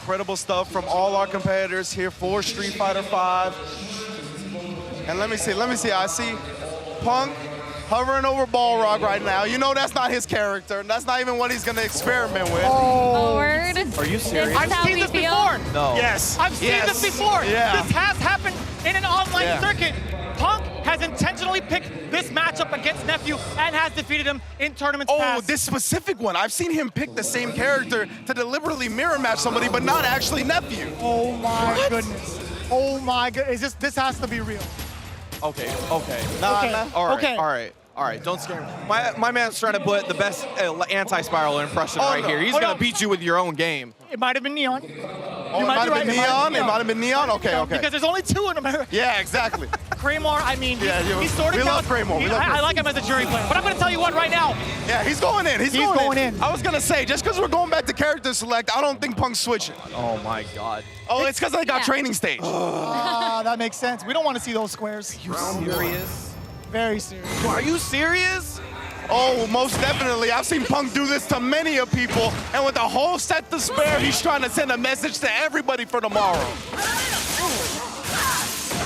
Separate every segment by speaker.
Speaker 1: incredible stuff from all our competitors here for Street Fighter V. And let me see, I see Punk hovering over Balrog right now. You know that's not his character, and that's not even what he's gonna experiment with.
Speaker 2: Oh, word.
Speaker 3: Are you serious?
Speaker 2: I've seen this before.
Speaker 3: No.
Speaker 1: Yes.
Speaker 4: I've seen this before.
Speaker 1: Yeah.
Speaker 4: This has happened in an online circuit. Punk has intentionally picked this matchup against Nephew and has defeated him in tournaments past.
Speaker 1: This specific one. I've seen him pick the same character to deliberately mirror match somebody, but not actually Nephew.
Speaker 4: Oh my goodness. Oh my goodness. This has to be real.
Speaker 3: Okay.
Speaker 1: Nah.
Speaker 3: All right, don't scare me. My man's trying to put the best anti-spiral impression right here. He's gonna beat you with your own game.
Speaker 4: It might have been Neon.
Speaker 1: It might have been Neon? It might have been Neon? Okay.
Speaker 4: Because there's only two in America.
Speaker 1: Yeah, exactly.
Speaker 4: Kramer, I mean, he's sort of
Speaker 1: we love Kramer.
Speaker 4: I like him as a jury player. But I'm going to tell you what right now.
Speaker 1: Yeah, he's going in. He's
Speaker 4: going in.
Speaker 1: I was going to say, just because we're going back to character select, I don't think Punk's switching.
Speaker 3: Oh my God.
Speaker 1: Oh, it's because they got training stage.
Speaker 4: That makes sense. We don't want to see those squares.
Speaker 3: You serious?
Speaker 4: Very serious.
Speaker 3: Are you serious?
Speaker 1: Oh, most definitely. I've seen Punk do this to many of people, and with a whole set to spare, he's trying to send a message to everybody for tomorrow.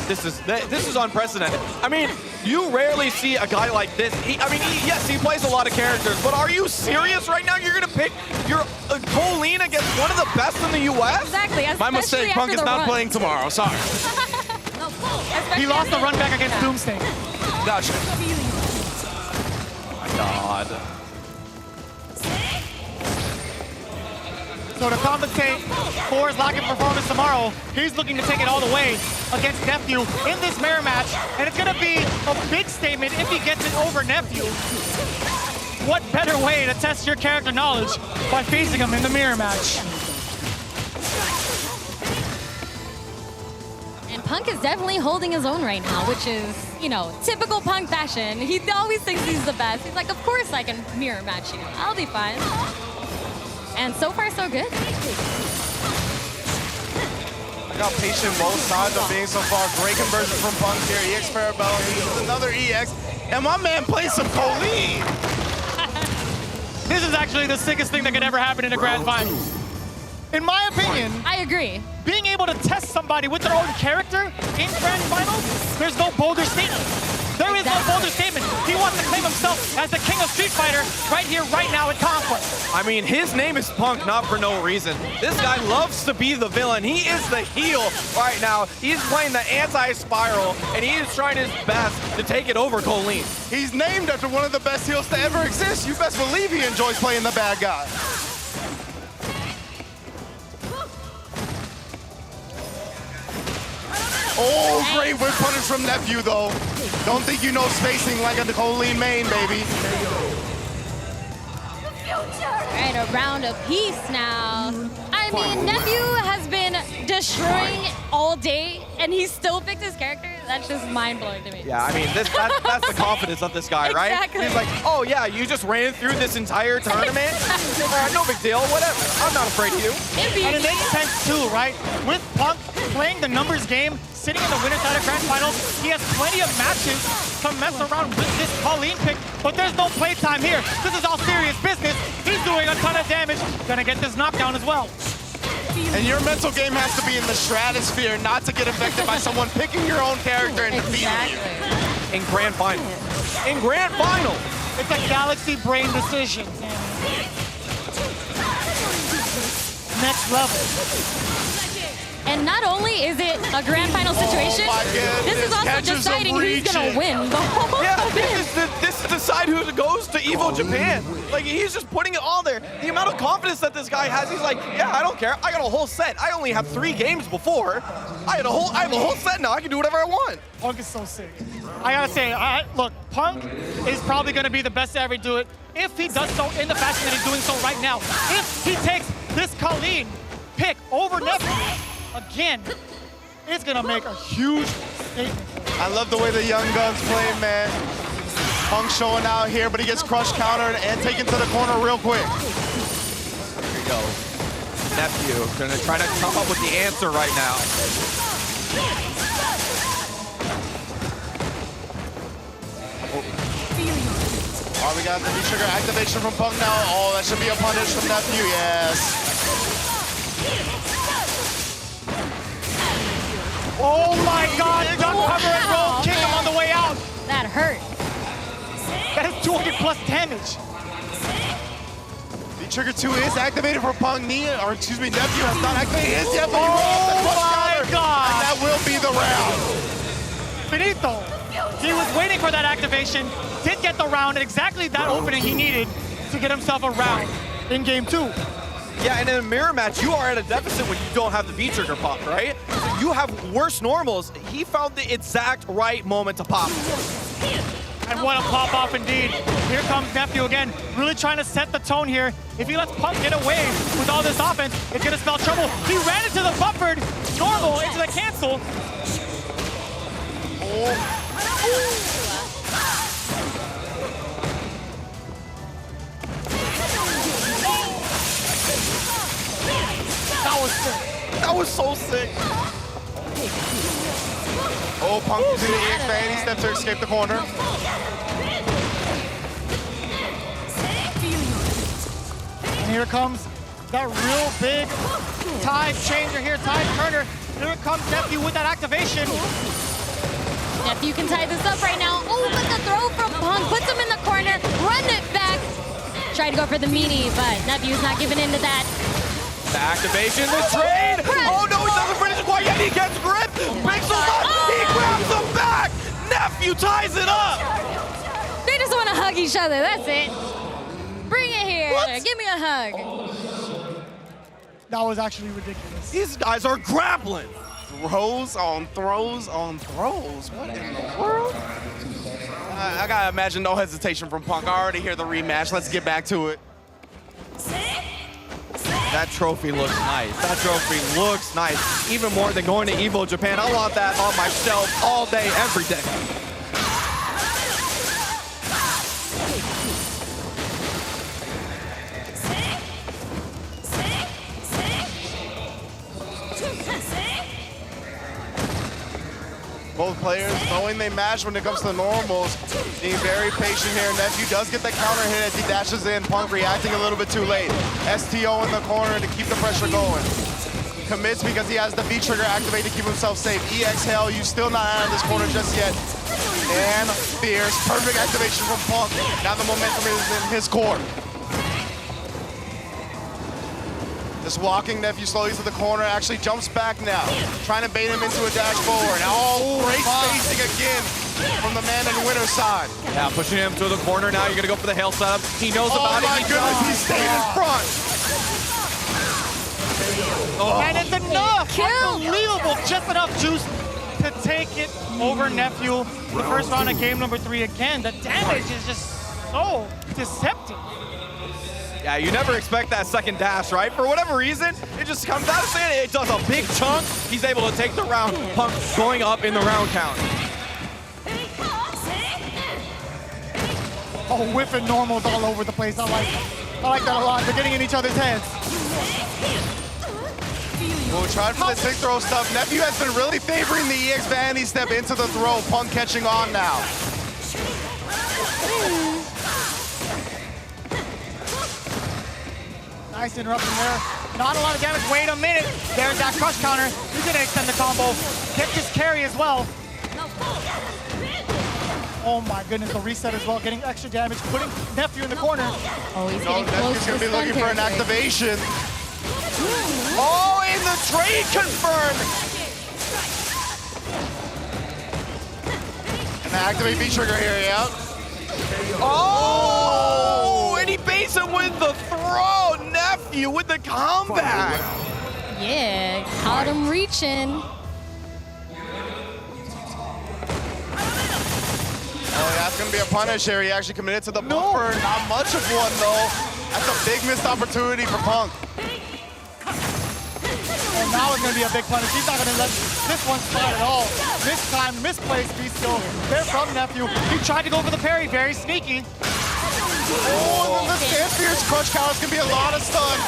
Speaker 3: This is unprecedented. I mean, you rarely see a guy like this. Yes, he plays a lot of characters, but are you serious right now? You're gonna pick your Colleen against one of the best in the U.S.?
Speaker 2: Exactly.
Speaker 1: My mistake. Punk is not playing tomorrow. Sorry.
Speaker 4: He lost the run back against Doomsday.
Speaker 3: Gotcha. Oh my God.
Speaker 4: So to compensate for his lack of performance tomorrow, he's looking to take it all the way against Nephew in this mirror match. And it's going to be a big statement if he gets it over Nephew. What better way to test your character knowledge by facing him in the mirror match?
Speaker 2: And Punk is definitely holding his own right now, which is, you know, typical Punk fashion. He always thinks he's the best. He's like, of course I can mirror match you. I'll be fine. And so far, so good.
Speaker 1: Look how patient both sides are being so far. Great conversion from Punk here. EX Parabellum, he uses another EX. And my man plays some Colleen.
Speaker 4: This is actually the sickest thing that could ever happen in a grand final. In my opinion,
Speaker 2: I agree.
Speaker 4: Being able to test somebody with their own character in grand finals, there's no bolder statement. There is no bolder statement. He wants to claim himself as the king of Street Fighter right here, right now at Conquest.
Speaker 3: I mean, his name is Punk, not for no reason. This guy loves to be the villain. He is the heel right now. He's playing the anti-spiral, and he is trying his best to take it over Colleen.
Speaker 1: He's named after one of the best heels to ever exist. You best believe he enjoys playing the bad guy. Oh, great whip punish from Nephew, though. Don't think you know spacing like a Colleen main, baby.
Speaker 2: All right, a round apiece now. I mean, Nephew has been destroying all day, and he still picked his character. That's just mind-blowing to me.
Speaker 3: Yeah, I mean, that's the confidence of this guy, right?
Speaker 2: Exactly.
Speaker 3: He's like, oh yeah, you just ran through this entire tournament? No big deal, whatever. I'm not afraid of you.
Speaker 4: And it makes sense too, right? With Punk playing the numbers game, sitting in the winner's side of grand finals, he has plenty of matches to mess around with this Colleen pick, but there's no playtime here. This is all serious business. He's doing a ton of damage. Gonna get this knockdown as well.
Speaker 1: And your mental game has to be in the stratosphere, not to get affected by someone picking your own character and defeating you.
Speaker 3: In grand final. In grand final.
Speaker 4: It's a galaxy brain decision. Next level.
Speaker 2: And not only is it a grand final situation, this is also deciding who's going to win the whole thing.
Speaker 3: This is decide who goes to Evo Japan. Like, he's just putting it all there. The amount of confidence that this guy has, he's like, yeah, I don't care. I got a whole set. I only have 3 games before. I have a whole set now. I can do whatever I want.
Speaker 4: Punk is so sick. I gotta say, look, Punk is probably gonna be the best to ever do it if he does so in the fashion that he's doing so right now. If he takes this Colleen pick over Nephew, again, it's gonna make a huge statement.
Speaker 1: I love the way the young guns play, man. Punk showing out here, but he gets crushed countered and taken to the corner real quick.
Speaker 3: Here we go. Nephew gonna try to come up with the answer right now.
Speaker 1: Oh, we got the V-Trigger activation from Punk now. Oh, that should be a punish from Nephew, yes.
Speaker 4: plus damage.
Speaker 1: The trigger 2 is activated for Punk. Nephew has not activated his yet, but he
Speaker 4: Oh
Speaker 1: rolls the crush
Speaker 4: my
Speaker 1: counter,
Speaker 4: God.
Speaker 1: and that will be the round.
Speaker 4: Finito. He was waiting for that activation, did get the round at exactly that opening he needed to get himself a round in game 2.
Speaker 3: Yeah, and in a mirror match, you are at a deficit when you don't have the V-trigger pop, right? So you have worse normals. He found the exact right moment to pop.
Speaker 4: And what a pop-off indeed. Here comes Nephew again, really trying to set the tone here. If he lets Punk get away with all this offense, it's gonna spell trouble. He ran into the buffered normal, into the cancel.
Speaker 3: That was sick. That was so sick.
Speaker 1: Oh, Punk using the EX fan. He steps to escape the corner.
Speaker 4: And here comes that real big tide changer here, tide turner. Here comes Nephew with that activation.
Speaker 2: Nephew can tie this up right now. Oh, but the throw from Punk puts him in the corner. Run it back. Tried to go for the meaty, but Nephew's not giving in to that.
Speaker 3: The activation, the trade. Oh no, he doesn't finish it quite yet. He gets grip. Picks him up. He grabs him back. Nephew ties it up.
Speaker 2: They just want to hug each other. That's it. Bring it here.
Speaker 3: What?
Speaker 2: Give me a hug.
Speaker 4: That was actually ridiculous.
Speaker 3: These guys are grappling.
Speaker 1: Throws on throws on throws. What in the world? I gotta imagine no hesitation from Punk. I already hear the rematch. Let's get back to it.
Speaker 3: That trophy looks nice. That trophy looks nice. Even more than going to Evo Japan. I want that on my shelf all day, every day.
Speaker 1: Both players knowing they match when it comes to the normals, being very patient here. Nephew does get the counter hit as he dashes in. Punk reacting a little bit too late. STO in the corner to keep the pressure going. Commits because he has the V-trigger activated to keep himself safe. Exhale, you still not out of this corner just yet. And fierce, perfect activation from Punk. Now the momentum is in his court. Just walking Nephew slowly to the corner, actually jumps back now. Trying to bait him into a dash forward. Oh, great spacing again from the man in the winner's side.
Speaker 3: Yeah, pushing him to the corner now. You're gonna go for the hail setup. He knows about it.
Speaker 1: Oh my goodness, he stayed in front.
Speaker 4: And it's enough!
Speaker 2: Kill.
Speaker 4: Unbelievable! Just enough juice to take it over Nephew. The first round of game number 3 again. The damage is just so deceptive.
Speaker 3: Yeah, you never expect that second dash, right? For whatever reason, it just comes out of it. It does a big chunk. He's able to take the round. Punk going up in the round count.
Speaker 4: Oh, whiffing normals all over the place. I like that a lot. They're getting in each other's heads.
Speaker 1: We'll try for the sick throw stuff. Nephew has been really favoring the EX vanity step into the throw. Punk catching on now.
Speaker 4: Nice interruption there. Not a lot of damage. Wait a minute. There's that crush counter. He's gonna extend the combo. Get this carry as well. Oh my goodness, the reset as well. Getting extra damage, putting Nephew in the corner.
Speaker 2: Oh, he's
Speaker 1: No,
Speaker 2: getting close
Speaker 1: Nephew's
Speaker 2: to
Speaker 1: gonna be
Speaker 2: stun
Speaker 1: looking for an
Speaker 2: territory.
Speaker 1: activation.
Speaker 3: Oh, and the trade confirmed.
Speaker 1: And the activate V-trigger here, yeah.
Speaker 3: Oh, and he baits him with the throw. Nephew with the comeback.
Speaker 2: Yeah, caught him reaching.
Speaker 1: Oh, that's gonna be a punish here. He actually committed to the buffer. Not much of one though. That's a big missed opportunity for Punk.
Speaker 4: And now it's gonna be a big punish. He's not gonna let this one slide at all. This time, misplaced V-skill there from Nephew. He tried to go for the parry, very sneaky.
Speaker 1: Oh, and then the stand fierce crush counter is gonna be a lot of stun.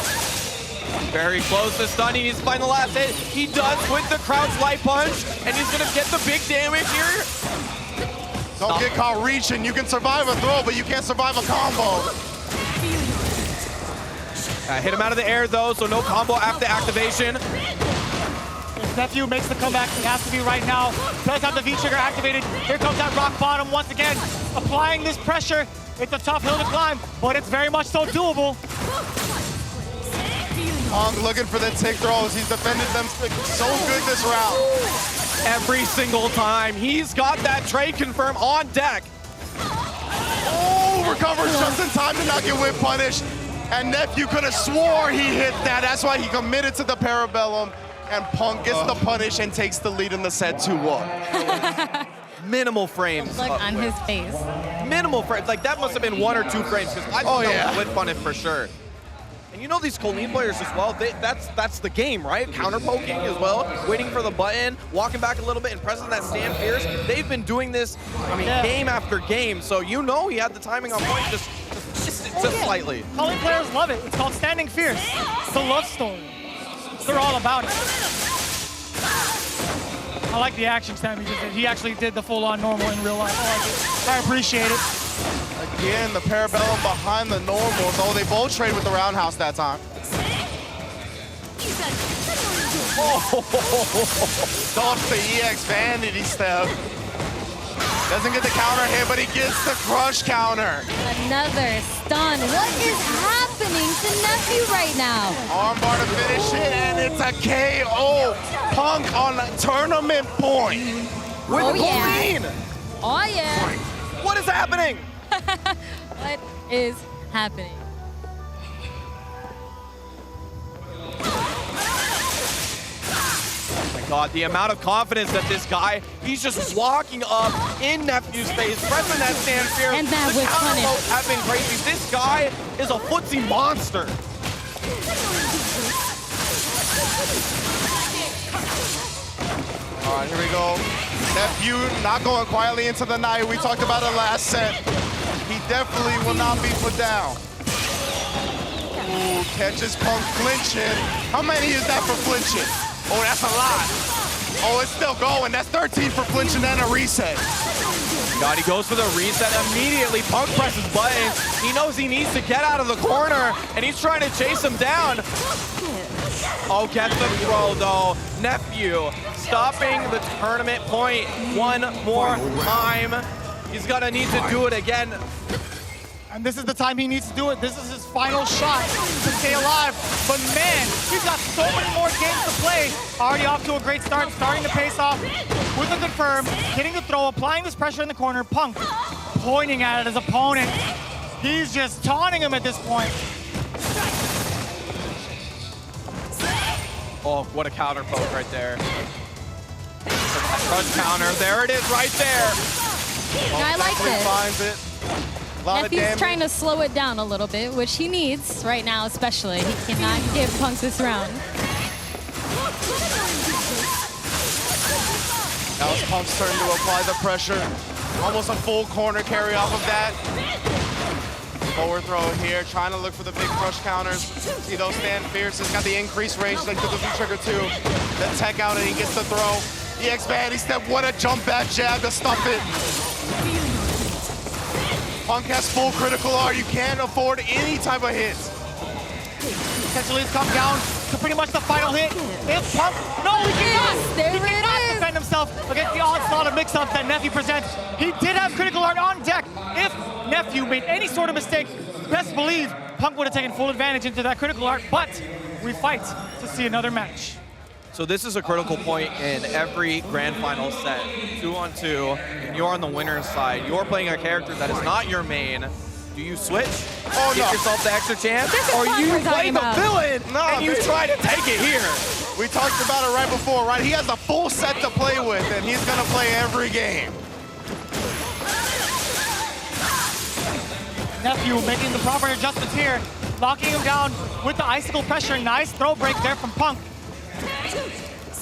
Speaker 3: Very close to stun. He needs to find the last hit. He does with the crouch light punch, and he's gonna get the big damage here.
Speaker 1: Don't get caught reaching. You can survive a throw, but you can't survive a combo.
Speaker 3: Hit him out of the air though, so no combo after activation.
Speaker 4: If Nephew makes the comeback, it has to be right now. Does have the V-trigger activated. Here comes that rock bottom once again. Applying this pressure It's a tough hill to climb, but it's very much so doable.
Speaker 1: Punk looking for the tick throws. He's defended them so good this round.
Speaker 3: Every single time. He's got that trade confirm on deck.
Speaker 1: Oh, recovers just in time to not get whip punished. And Nephew could have swore he hit that. That's why he committed to the Parabellum. And Punk gets the punish and takes the lead in the set 2-1.
Speaker 3: Minimal frames.
Speaker 2: Look on his face.
Speaker 3: Minimal frames. Like, that must have been 1 or 2 frames, because I thought that was whip punish for sure. And you know these Colleen players as well, that's the game, right? Counter poking as well, waiting for the button, walking back a little bit and pressing that stand fierce. They've been doing this, I mean, game after game. So you know he had the timing on point just slightly.
Speaker 4: Colleen players love it. It's called standing fierce. It's a love story. They're all about it. I like the action Sammy just did. He actually did the full-on normal in real life. I appreciate it.
Speaker 1: Again, the Parabellum behind the normals. Oh, they both trade with the roundhouse that time. Dodged the EX vanity step. Doesn't get the counter hit, but he gets the crush counter.
Speaker 2: Another stun. What is happening to Nephew right now?
Speaker 1: Armbar to finish it, and it's a KO. Punk on a tournament point.
Speaker 3: With the Colleen.
Speaker 2: Oh, yeah.
Speaker 3: What is happening?
Speaker 2: What is happening?
Speaker 3: Oh my God, the amount of confidence that this guy, he's just walking up in Nephew's face, pressing that stand fierce.
Speaker 2: And that
Speaker 3: the
Speaker 2: was
Speaker 3: counter
Speaker 2: punished.
Speaker 3: moves have been crazy. This guy is a footsie monster.
Speaker 1: All right, here we go. Nephew not going quietly into the night. We talked about it last set. He definitely will not be put down. Ooh, catches Punk flinching. How many is that for flinching? Oh, that's a lot. Oh, it's still going. That's 13 for flinching and a reset.
Speaker 3: God, he goes for the reset immediately. Punk presses buttons. He knows he needs to get out of the corner, and he's trying to chase him down. Oh, gets the throw, though. Nephew stopping the tournament point one more time. He's gonna need to do it again.
Speaker 4: And this is the time he needs to do it. This is his final shot to stay alive. But man, he's got so many more games to play. Already off to a great start, starting to pace off with a confirm, hitting the throw, applying this pressure in the corner. Punk pointing at his opponent. He's just taunting him at this point.
Speaker 3: Oh, what a counter poke right there. Crush counter, there it is right there.
Speaker 2: I like this.
Speaker 1: Finds it. A lot of
Speaker 2: Nephew's
Speaker 1: damage.
Speaker 2: trying to slow it down a little bit, which he needs right now especially. He cannot give Punk this round.
Speaker 1: Now it's Punk's turn to apply the pressure. Almost a full corner carry off of that. Forward throw here, trying to look for the big crush counters. See those stand fierce. It's got the increased range like to the V-trigger too. The tech out and he gets the throw. EX vanity step, what a jump back jab to stuff it. Punk has full critical R. You can't afford any type of hits.
Speaker 4: Essentially, it's come down to pretty much the final hit. If Punk, no, he cannot.
Speaker 2: There
Speaker 4: He
Speaker 2: it
Speaker 4: cannot
Speaker 2: is.
Speaker 4: defend himself against the onslaught of mix-ups that Nephew presents. He did have critical art on deck. If Nephew made any sort of mistake, best believe Punk would have taken full advantage into that critical art, but we fight to see another match.
Speaker 3: So this is a critical point in every grand final set. 2-on-2, and you're on the winner's side. You're playing a character that is not your main. Do you switch?
Speaker 1: Oh,
Speaker 3: Give
Speaker 1: no.
Speaker 3: yourself the extra chance?
Speaker 2: This is
Speaker 3: Or
Speaker 2: what
Speaker 3: you
Speaker 2: we're
Speaker 3: play
Speaker 2: talking
Speaker 3: the
Speaker 2: about.
Speaker 3: villain
Speaker 1: No,
Speaker 3: and you
Speaker 1: baby.
Speaker 3: try to take it here?
Speaker 1: We talked about it right before, right? He has a full set to play with, and he's gonna play every game.
Speaker 4: Nephew making the proper adjustments here, locking him down with the icicle pressure. Nice throw break there from Punk.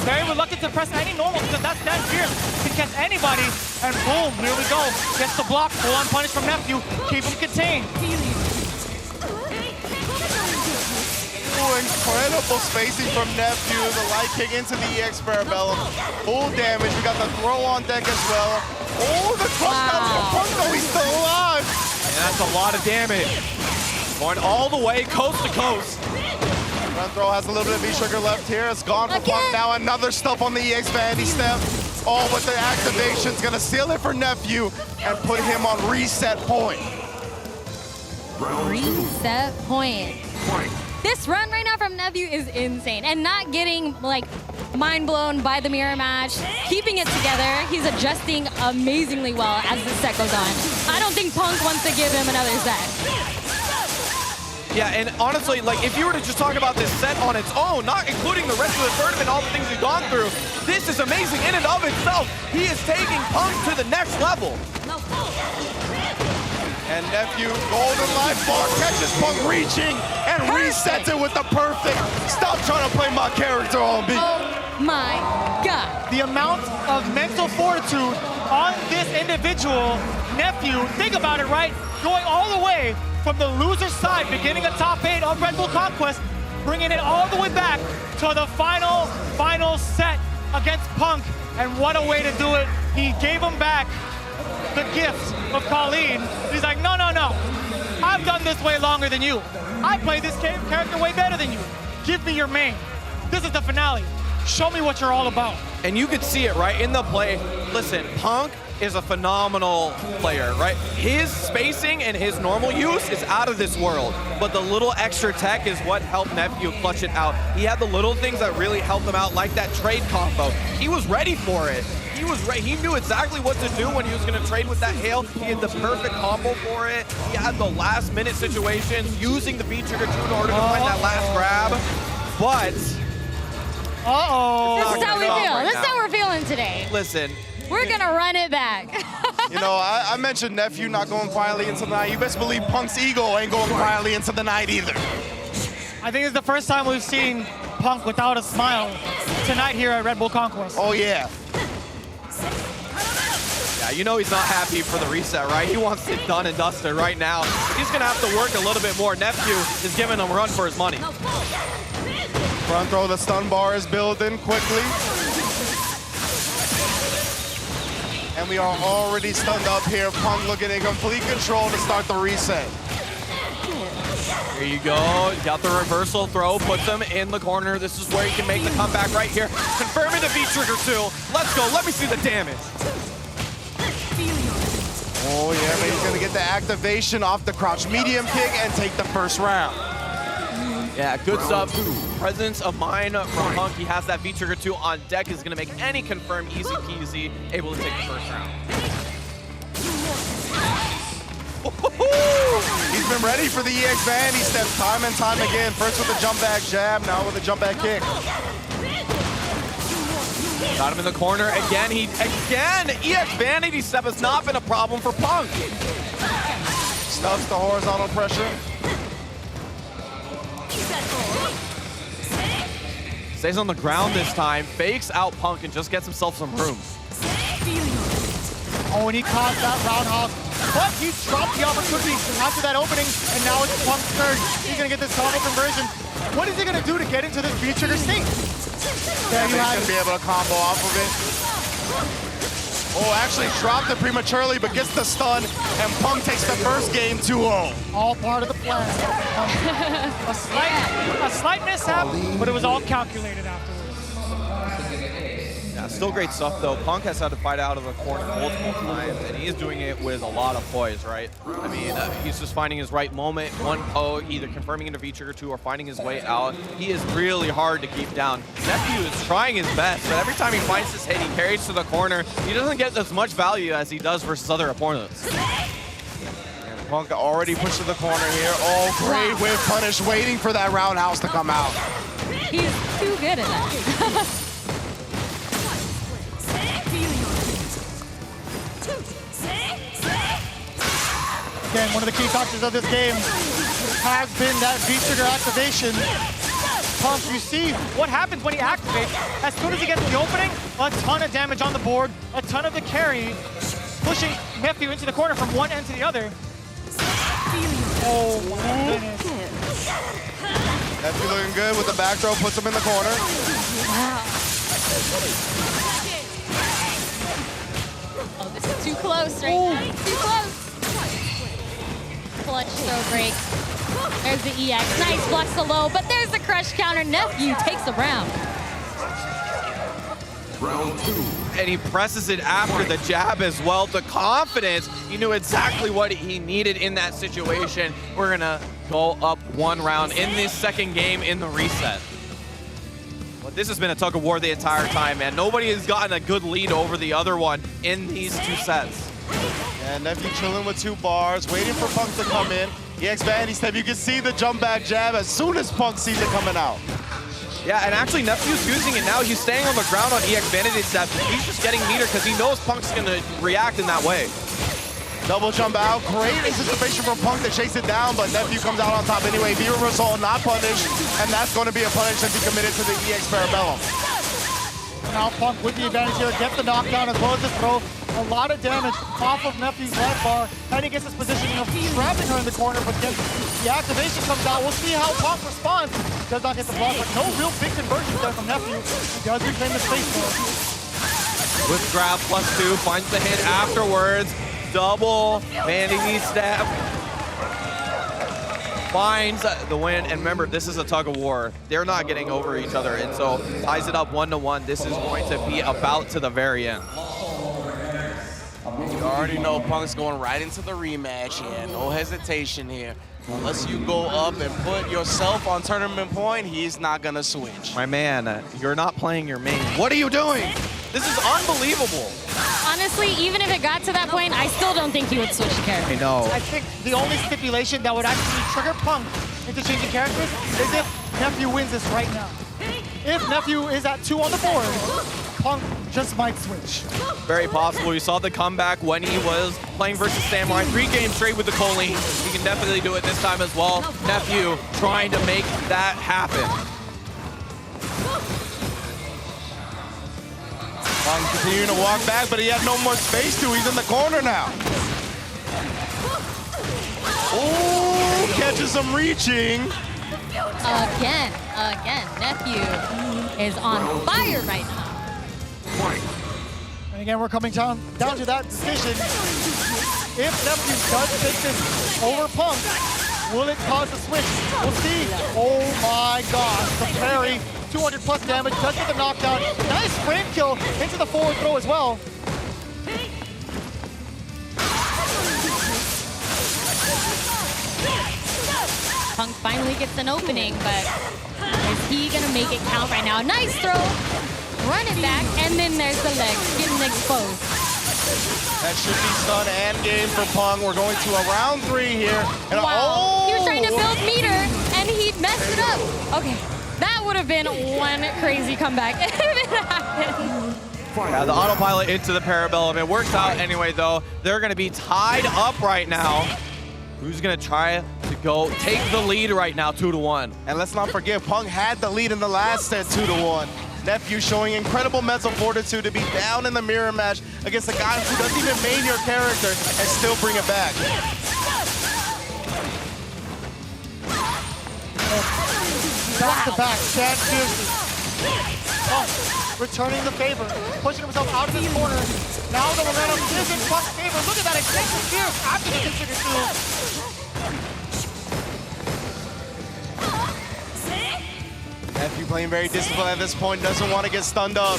Speaker 4: Very reluctant to press any normal because that stand fierce can catch anybody. And boom, here we go. Gets the block, full on punish from Nephew. Keep him contained.
Speaker 1: Ooh, incredible spacing from Nephew. The light kick into the EX Parabellum. Full damage. We got the throw on deck as well. Oh, the crush down from Punk, though. He's still alive.
Speaker 3: And that's a lot of damage. Going all the way coast to coast.
Speaker 1: Front throw has a little bit of V-trigger left here. It's gone for Punk. Now another stuff on the EX vanity step. Oh, but the activation's gonna seal it for Nephew and put him on reset point.
Speaker 2: Reset point. This run right now from Nephew is insane. And not getting, like, mind blown by the mirror match, keeping it together. He's adjusting amazingly well as the set goes on. I don't think Punk wants to give him another set.
Speaker 3: Yeah, and honestly, like, if you were to just talk about this set on its own, not including the rest of the tournament, all the things he's gone through, this is amazing in and of itself. He is taking Punk to the next level.
Speaker 1: And Nephew, golden life bar, catches Punk reaching and resets it with the perfect. Stop trying to play my character on beat.
Speaker 2: Oh my God.
Speaker 4: The amount of mental fortitude on this individual, Nephew, think about it, right? Going all the way from the loser side, beginning a top 8 of Red Bull Conquest, bringing it all the way back to the final set against Punk. And what a way to do it. He gave him back the gift of Colleen. He's like, no. I've done this way longer than you. I play this character way better than you. Give me your main. This is the finale. Show me what you're all about.
Speaker 3: And you could see it, right, in the play. Listen, Punk is a phenomenal player, right? His spacing and his normal use is out of this world, but the little extra tech is what helped Nephew clutch it out. He had the little things that really helped him out, like that trade combo. He was ready for it. He was ready. He knew exactly what to do when he was going to trade with that hail. He had the perfect combo for it. He had the last minute situations, using the V-trigger in order to find that last grab. But
Speaker 2: This is how we feel. This is how we're feeling today.
Speaker 3: listen,
Speaker 2: We're gonna run it back.
Speaker 1: You know, I mentioned Nephew not going quietly into the night. You best believe Punk's ego ain't going quietly into the night either.
Speaker 4: I think it's the first time we've seen Punk without a smile tonight here at Red Bull Conquest.
Speaker 1: Oh, yeah.
Speaker 3: yeah, you know he's not happy for the reset, right? He wants it done and dusted right now. He's going to have to work a little bit more. Nephew is giving him a run for his money.
Speaker 1: Front throw, the stun bar is building quickly. And we are already stunned up here. Punk looking in complete control to start the reset.
Speaker 3: Here you go. Got the reversal throw, puts him in the corner. This is where he can make the comeback right here. Confirming the V-trigger too. Let's go. Let me see the damage.
Speaker 1: Oh, yeah, but he's going to get the activation off the crouch medium kick and take the first round.
Speaker 3: Yeah, good stuff. Presence of mind from Punk. He has that V-trigger 2 on deck. Is going to make any confirm easy peasy, able to take the first round.
Speaker 1: He's been ready for the EX band. He steps time and time again. First with a jump back jab, now with a jump back kick.
Speaker 3: Got him in the corner again. EX vanity step has not been a problem for Punk.
Speaker 1: Stuffs the horizontal pressure.
Speaker 3: Stays on the ground this time, fakes out Punk and just gets himself some room.
Speaker 4: Oh, and he caught that roundhouse, but he dropped the opportunity after that opening, and now it's Punk's turn. He's gonna get this combo conversion. What is he gonna do to get into this V-trigger state?
Speaker 1: There he's gonna be able to combo off of it. Oh, actually dropped it prematurely, but gets the stun, and Punk takes the first game 2-0.
Speaker 4: All part of the plan. A slight mishap, but it was all calculated afterwards.
Speaker 3: Yeah, still great stuff though. Punk has had to fight out of the corner multiple times, and he is doing it with a lot of poise, right? I mean, he's just finding his right moment, one poke, either confirming into V-trigger 2 or finding his way out. He is really hard to keep down. Nephew is trying his best, but every time he finds his hit, he carries to the corner. He doesn't get as much value as he does versus other opponents.
Speaker 1: And Punk already pushed to the corner here. Oh, great whip punish, waiting for that roundhouse to come out.
Speaker 2: He's too good at that.
Speaker 4: Again, one of the key factors of this game has been that V-trigger activation. Punk, you see what happens when he activates. As soon as he gets the opening, a ton of damage on the board, a ton of the carry, pushing Nephew into the corner from one end to the other. Oh my goodness.
Speaker 1: Nephew looking good with the back throw, puts him in the corner.
Speaker 2: Wow. Oh, this is too close right now. Too close. Clutch throw break. There's the EX. Nice blocks the low, but there's the crush counter. Nephew takes the round.
Speaker 5: Round 2.
Speaker 3: And he presses it after the jab as well. The confidence, he knew exactly what he needed in that situation. We're gonna go up 1 round in this second game in the reset. But this has been a tug of war the entire time, man. Nobody has gotten a good lead over the other one in these 2 sets.
Speaker 1: And Nephew chilling with 2 bars, waiting for Punk to come in. EX Vanity step, you can see the jump back jab as soon as Punk sees it coming out.
Speaker 3: Yeah, and actually Nephew's using it now. He's staying on the ground on EX Vanity step. He's just getting meter because he knows Punk's gonna react in that way.
Speaker 1: Double jump out, great anticipation from Punk to chase it down, but Nephew comes out on top anyway. V reversal not punished, and that's going to be a punish if he committed to the EX Parabellum.
Speaker 4: Now Punk with the advantage here, gets the knockdown as well as the throw. A lot of damage off of Nephew's left bar, and he gets his positioning of trapping her in the corner, but then the activation comes out. We'll see how Punk responds. Does not get the block, but no real big conversions there from Nephew. He does reclaim the space though.
Speaker 3: With grab +2, finds the hit afterwards. Double vanity step. Finds the win, and remember, this is a tug of war. They're not getting over each other, and so ties it up 1-1. This is going to be about to the very end.
Speaker 6: You already know Punk's going right into the rematch here. No hesitation here. Unless you go up and put yourself on tournament point, he's not gonna switch.
Speaker 3: My man, you're not playing your main. What are you doing? This is unbelievable.
Speaker 2: Honestly, even if it got to that point, I still don't think he would switch the character.
Speaker 3: I know.
Speaker 4: I think the only stipulation that would actually trigger Punk into changing characters is if Nephew wins this right now. If Nephew is at 2 on the board, Punk just might switch.
Speaker 3: Very possible. We saw the comeback when he was playing versus Samurai. 3 games straight with the Colleen. He can definitely do it this time as well. Nephew trying to make that happen.
Speaker 1: Punk continuing to walk back, but he had no more space to. He's in the corner now. Oh, catches him reaching.
Speaker 2: Again, Nephew is on fire right now.
Speaker 4: And again, we're coming down to that decision. If Nephew does take this over Punk, will it cause a switch? We'll see. Oh my gosh, the parry, 200 plus damage, does get the knockdown. Nice frame kill into the forward throw as well.
Speaker 2: Punk finally gets an opening, but is he gonna make it count right now? Nice throw, run it back, and then there's the leg getting exposed.
Speaker 1: That should be stun and game for Punk. We're going to a round 3 here. And
Speaker 2: Wow, he was trying to
Speaker 1: oh!
Speaker 2: build meter, and he messed it up. Okay, that would have been one crazy comeback if it happened.
Speaker 3: Yeah, the autopilot into the Parabellum. It works out anyway, though. They're going to be tied up right now. Who's going to try to go take the lead right now, 2-1?
Speaker 1: And let's not forget, Punk had the lead in the last set, 2-1. Nephew showing incredible mental fortitude to be down in the mirror match against a guy who doesn't even main your character and still bring it back.
Speaker 4: Back to back, Chad fiercely. Punk returning the favor, pushing himself out of his corner. Now the momentum is in Punk's favor. Look at that extension here after the considered two.
Speaker 1: Nephew playing very disciplined at this point, doesn't want to get stunned up.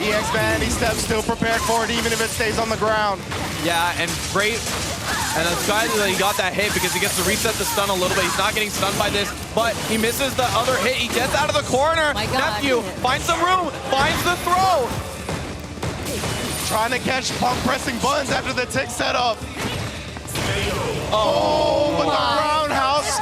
Speaker 1: EX Vanity steps still prepared for it, even if it stays on the ground.
Speaker 3: Yeah, and great. And it's glad that he got that hit because he gets to reset the stun a little bit. He's not getting stunned by this, but he misses the other hit. He gets out of the corner.
Speaker 2: My God.
Speaker 3: Nephew finds some room, finds the throw.
Speaker 1: Trying to catch Punk pressing buttons after the tick setup. Oh, but the roundhouse.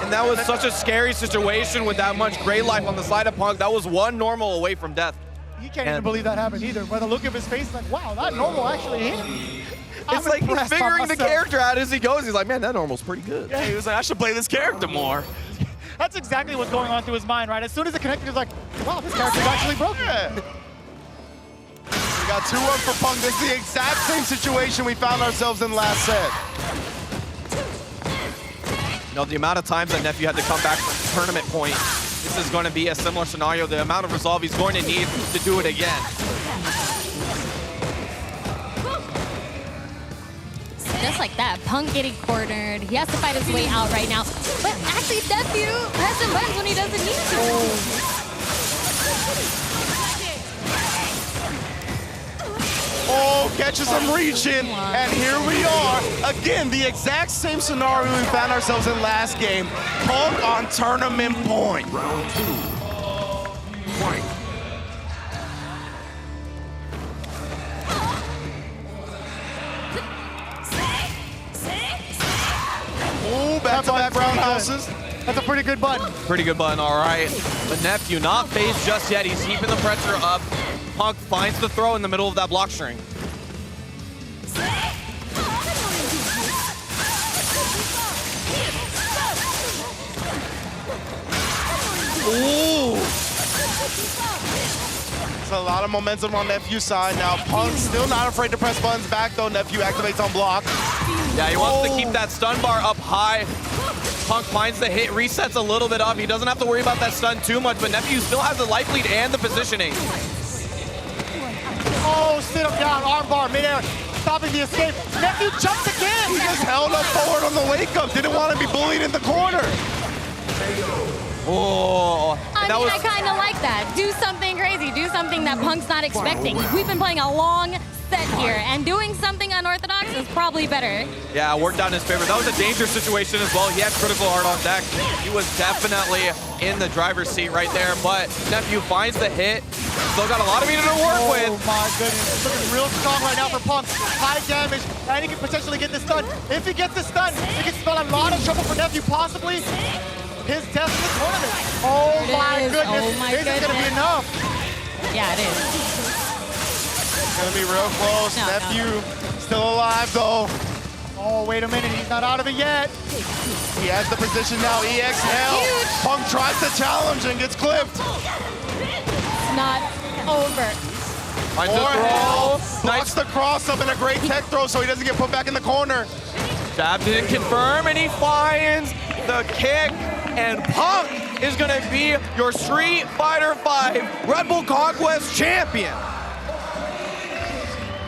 Speaker 3: And that was such a scary situation with that much gray life on the side of Punk. That was one normal away from death.
Speaker 4: He can't even believe that happened either. By the look of his face, like, wow, that normal actually hit him.
Speaker 3: It's like he's figuring the character out as he goes. He's like, man, that normal's pretty good.
Speaker 6: Yeah, he was like, I should play this character more.
Speaker 4: That's exactly what's going on through his mind, right? As soon as it connected, he's like, wow, this character's actually broken.
Speaker 1: Yeah. We got 2-1 for Punk. This is the exact same situation we found ourselves in last set.
Speaker 3: You know, the amount of times that Nephew had to come back from tournament point, this is going to be a similar scenario. The amount of resolve he's going to need to do it again.
Speaker 2: Just like that, Punk getting cornered. He has to fight his way out right now. But actually, Nephew pressing buttons when he doesn't need to.
Speaker 1: catches him reaching, and here we are. Again, the exact same scenario we found ourselves in last game. Punk on tournament point.
Speaker 5: Round 2. Fight.
Speaker 1: Ooh, back-to-back roundhouses.
Speaker 4: That's a pretty good button.
Speaker 3: Pretty good button, all right. But Nephew not phased just yet. He's keeping the pressure up. Punk finds the throw in the middle of that block string.
Speaker 1: Ooh. There's a lot of momentum on Nephew's side now. Punk still not afraid to press buttons back though. Nephew activates on block.
Speaker 3: Yeah, he wants to keep that stun bar up high. Punk finds the hit, resets a little bit up. He doesn't have to worry about that stun too much, but Nephew still has the life lead and the positioning.
Speaker 4: Oh, sit him down, armbar, midair, stopping the escape. Nephew jumps again.
Speaker 1: He just held up forward on the wake up. Didn't want to be bullied in the corner.
Speaker 3: Oh,
Speaker 2: I kind of like that. Do something crazy. Do something that Punk's not expecting. We've been playing a long set here, and doing something unorthodox is probably better.
Speaker 3: yeah, worked out in his favor. That was a dangerous situation as well. He had critical heart on deck. He was definitely in the driver's seat right there, but Nephew finds the hit. Still got a lot of meter to work with.
Speaker 4: Oh my goodness, looking real strong right now for Punk. High damage, and he can potentially get the stun. If he gets the stun, it can spell a lot of trouble for Nephew, possibly his death in the tournament. Oh my goodness,
Speaker 2: Oh my
Speaker 4: this is gonna be
Speaker 2: goodness.
Speaker 4: enough.
Speaker 2: Yeah, it is.
Speaker 1: It's gonna be real close.
Speaker 2: No,
Speaker 1: Nephew still alive though.
Speaker 4: Oh, wait a minute, he's not out of it yet.
Speaker 1: He has the position now. EXL.
Speaker 2: Huge.
Speaker 1: Punk tries to challenge and gets clipped.
Speaker 2: It's not over.
Speaker 3: Finds the
Speaker 1: Or hell.
Speaker 3: throw.
Speaker 1: Blocks the cross up in a great tech throw so he doesn't get put back in the corner.
Speaker 3: Jab didn't confirm, and he finds the kick. And Punk is gonna be your Street Fighter V Red Bull Conquest champion.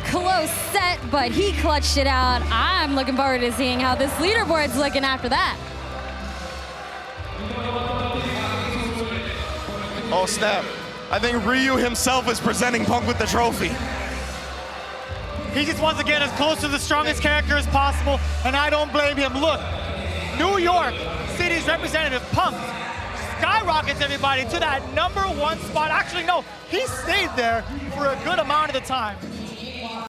Speaker 2: Close set, but he clutched it out. I'm looking forward to seeing how this leaderboard's looking after that.
Speaker 1: Oh snap. I think Ryu himself is presenting Punk with the trophy.
Speaker 4: He just wants to get as close to the strongest character as possible, and I don't blame him. Look, New York City's representative, Punk, skyrockets everybody to that #1 spot. Actually, no, he stayed there for a good amount of the time.